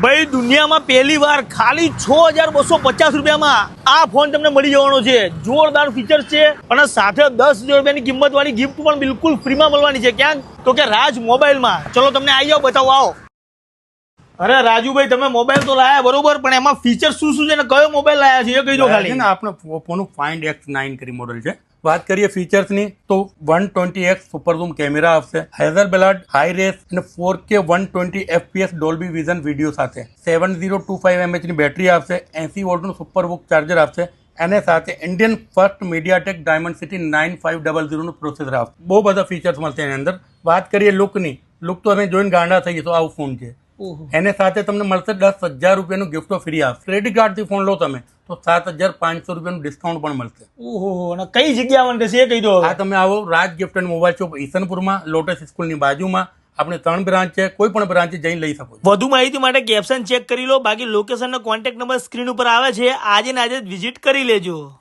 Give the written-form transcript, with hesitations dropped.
ભાઈ દુનિયામાં પહેલી વાર ખાલી 6250 રૂપિયામાં આ ફોન તમને મળી જવાનો છે. જોરદાર ફીચર છે અને સાથે 10,000 રૂપિયાની કિંમત વાળી ગિફ્ટ પણ બિલકુલ ફ્રીમાં મળવાની છે. ક્યાં તો કે રાજ મોબાઈલમાં. ચલો તમને આવી જાઓ, બતાવો, આવો. અરે રાજુભાઈ, તમે મોબાઈલ તો લાયા બરોબર, પણ એમાં ફીચર શું શું છે ને કયો મોબાઈલ લાયા છે એ કહી દો ખાલી. આપણે ઓપ્પોનું Find X9 કરી મોડલ છે. વાત કરીએ ફીચર્સની તો 120x સુપર ઝૂમ કેમેરા આવશે, હેઝલબલડ હાઈ રેસ અને 4K 120 FPS Dolby vision video સાથે, 7025 mAh ની બેટરી આવશે, 80 વોલ્ટનું સુપર બુક ચાર્જર આવશે અને સાથે ઇન્ડિયન ફર્સ્ટ મીડિયાટેક ડાયમંડસિટી 9500 નું પ્રોસેસર આવશે. બહુ બધા ફીચર્સ મળશે એની અંદર. વાત કરીએ લુકની, લુક તો અમે જોઈને ગાંડા થઈએ તો આવું ફોન છે. એને સાથે તમને મળશે 10,000 રૂપિયાનું ગિફ્ટ ફ્રી આવશે. ક્રેડિટ કાર્ડથી ફોન લો તમે તો 7,500 રૂપિયાનું ડિસ્કાઉન્ટ પણ મળશે. ઓહો, અને કઈ જગ્યા માટે છે એ કહી દો. આ તમે આવો Raj gift and mobile shop ઈસનપુરમાં, લોટસ સ્કૂલની બાજુમાં. આપણે 3 બ્રાન્ચ છે, કોઈ પણ બ્રાન્ચ જઈને લઈ શકો. વધુ માહિતી માટે કેપ્શન ચેક કરી લો. બાકી લોકેશન નો કોન્ટેક્ટ નંબર સ્ક્રીન ઉપર આવે છે. આજે ને આજે જ વિઝિટ કરી લેજો.